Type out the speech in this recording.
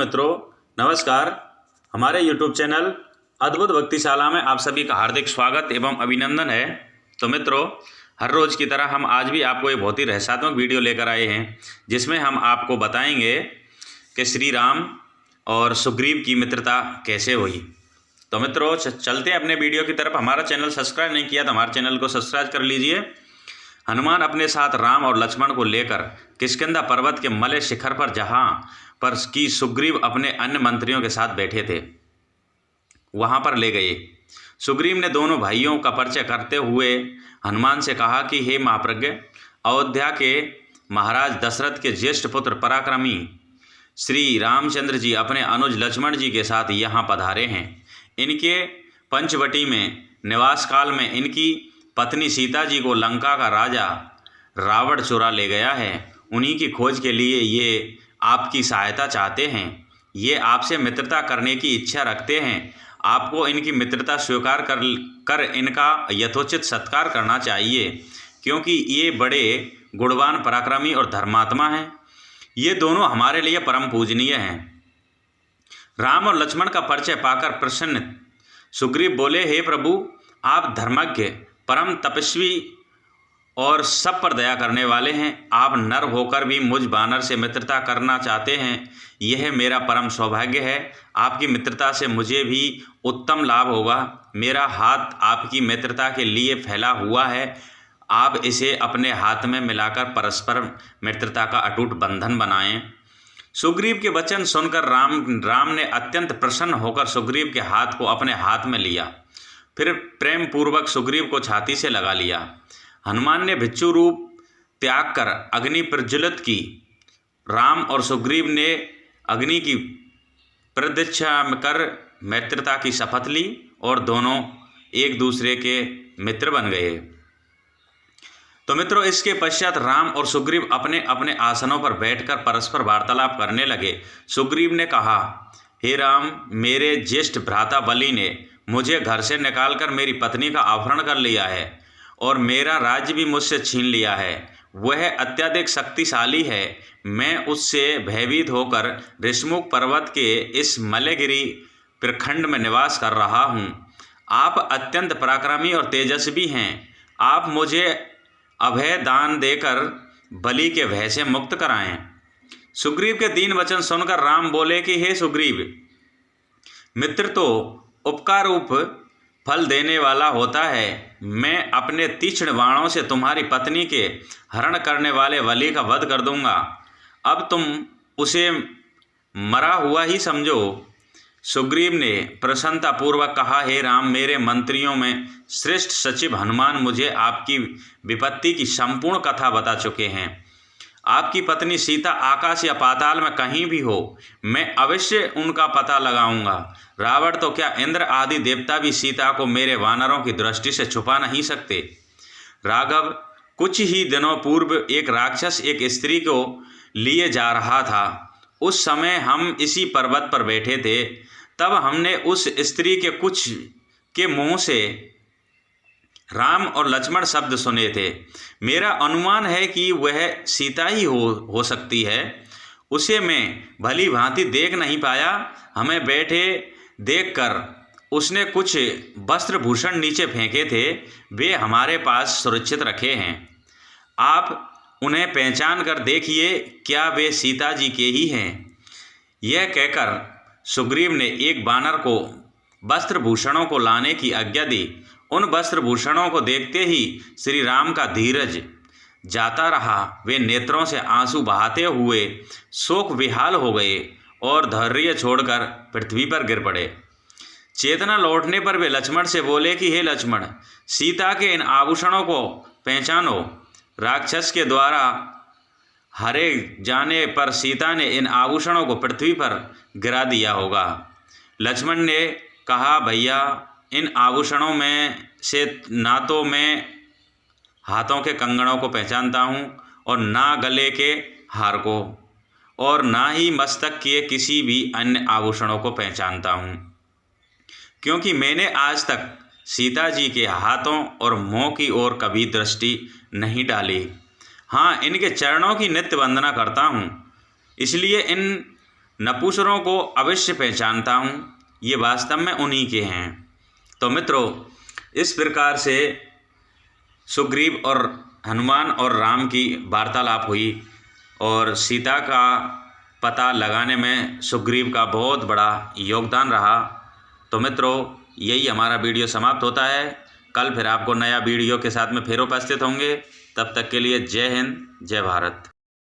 मित्रों, नमस्कार। हमारे YouTube चैनल अद्भुत भक्तिशाला में आप सभी का हार्दिक स्वागत एवं अभिनंदन है। तो मित्रों, हर रोज़ की तरह हम आज भी आपको एक बहुत ही रहस्यात्मक वीडियो लेकर आए हैं, जिसमें हम आपको बताएंगे कि श्री राम और सुग्रीव की मित्रता कैसे हुई। तो मित्रों, चलते हैं अपने वीडियो की तरफ। हमारा चैनल सब्सक्राइब नहीं किया तो हमारे चैनल को सब्सक्राइब कर लीजिए। हनुमान अपने साथ राम और लक्ष्मण को लेकर किष्किंधा पर्वत के मलय शिखर पर, जहाँ पर की सुग्रीव अपने अन्य मंत्रियों के साथ बैठे थे, वहां पर ले गए। सुग्रीव ने दोनों भाइयों का परिचय करते हुए हनुमान से कहा कि हे महाप्रज्ञ, अयोध्या के महाराज दशरथ के ज्येष्ठ पुत्र पराक्रमी श्री रामचंद्र जी अपने अनुज लक्ष्मण जी के साथ यहाँ पधारे हैं। इनके पंचवटी में निवास काल में इनकी पत्नी सीता जी को लंका का राजा रावण चुरा ले गया है। उन्हीं की खोज के लिए ये आपकी सहायता चाहते हैं। ये आपसे मित्रता करने की इच्छा रखते हैं। आपको इनकी मित्रता स्वीकार कर इनका यथोचित सत्कार करना चाहिए, क्योंकि ये बड़े गुणवान, पराक्रमी और धर्मात्मा हैं। ये दोनों हमारे लिए परम पूजनीय हैं। राम और लक्ष्मण का परिचय पाकर प्रसन्न सुग्रीव बोले, हे प्रभु, आप धर्मज्ञ, परम तपस्वी और सब पर दया करने वाले हैं। आप नर होकर भी मुझ बानर से मित्रता करना चाहते हैं। यह मेरा परम सौभाग्य है। आपकी मित्रता से मुझे भी उत्तम लाभ होगा। मेरा हाथ आपकी मित्रता के लिए फैला हुआ है। आप इसे अपने हाथ में मिलाकर परस्पर मित्रता का अटूट बंधन बनाएं। सुग्रीव के वचन सुनकर राम ने अत्यंत प्रसन्न होकर सुग्रीव के हाथ को अपने हाथ में लिया। फिर प्रेम पूर्वक सुग्रीव को छाती से लगा लिया। हनुमान ने भिक्षु रूप त्याग कर अग्नि प्रज्वलित की। राम और सुग्रीव ने अग्नि की प्रतीक्षा कर मित्रता की शपथ ली और दोनों एक दूसरे के मित्र बन गए। तो मित्रों, इसके पश्चात राम और सुग्रीव अपने अपने आसनों पर बैठकर परस्पर वार्तालाप करने लगे। सुग्रीव ने कहा, हे राम, मेरे ज्येष्ठ भ्राता बलि ने मुझे घर से निकालकर मेरी पत्नी का अपहरण कर लिया है और मेरा राज्य भी मुझसे छीन लिया है। वह अत्यधिक शक्तिशाली है। मैं उससे भयभीत होकर ऋषमुख पर्वत के इस मलयगिरी प्रखंड में निवास कर रहा हूँ। आप अत्यंत पराक्रमी और तेजस्वी हैं। आप मुझे अभय दान देकर बलि के भय से मुक्त कराएं। सुग्रीव के दीन वचन सुनकर राम बोले कि हे सुग्रीव, मित्र तो उपकार रूप फल देने वाला होता है। मैं अपने तीक्ष्ण बाणों से तुम्हारी पत्नी के हरण करने वाले बलि का वध कर दूंगा। अब तुम उसे मरा हुआ ही समझो। सुग्रीव ने प्रसन्नतापूर्वक कहा, हे राम, मेरे मंत्रियों में श्रेष्ठ सचिव हनुमान मुझे आपकी विपत्ति की संपूर्ण कथा बता चुके हैं। आपकी पत्नी सीता आकाश या पाताल में कहीं भी हो, मैं अवश्य उनका पता लगाऊंगा। रावण तो क्या, इंद्र आदि देवता भी सीता को मेरे वानरों की दृष्टि से छुपा नहीं सकते। राघव, कुछ ही दिनों पूर्व एक राक्षस एक स्त्री को लिए जा रहा था। उस समय हम इसी पर्वत पर बैठे थे। तब हमने उस स्त्री के कुछ के मुंह से राम और लक्ष्मण शब्द सुने थे। मेरा अनुमान है कि वह सीता ही हो सकती है। उसे मैं भली भांति देख नहीं पाया। हमें बैठे देखकर उसने कुछ वस्त्र भूषण नीचे फेंके थे। वे हमारे पास सुरक्षित रखे हैं। आप उन्हें पहचान कर देखिए, क्या वे सीता जी के ही हैं। यह कहकर सुग्रीव ने एक बानर को वस्त्र भूषणों को लाने की आज्ञा दी। उन वस्त्र भूषणों को देखते ही श्री राम का धीरज जाता रहा। वे नेत्रों से आंसू बहाते हुए शोक विहाल हो गए और धैर्य छोड़कर पृथ्वी पर गिर पड़े। चेतना लौटने पर वे लक्ष्मण से बोले कि हे लक्ष्मण, सीता के इन आभूषणों को पहचानो। राक्षस के द्वारा हरे जाने पर सीता ने इन आभूषणों को पृथ्वी पर गिरा दिया होगा। लक्ष्मण ने कहा, भैया, इन आभूषणों में से ना तो मैं हाथों के कंगनों को पहचानता हूँ और ना गले के हार को, और ना ही मस्तक के किसी भी अन्य आभूषणों को पहचानता हूँ, क्योंकि मैंने आज तक सीता जी के हाथों और मुँह की ओर कभी दृष्टि नहीं डाली। हाँ, इनके चरणों की नित्य वंदना करता हूँ, इसलिए इन नपुंसकों को अवश्य पहचानता हूँ, ये वास्तव में उन्हीं के हैं। तो मित्रों, इस प्रकार से सुग्रीव और हनुमान और राम की वार्तालाप हुई और सीता का पता लगाने में सुग्रीव का बहुत बड़ा योगदान रहा। तो मित्रों, यही हमारा वीडियो समाप्त होता है। कल फिर आपको नया वीडियो के साथ में फिर उपस्थित होंगे। तब तक के लिए जय हिंद, जय भारत।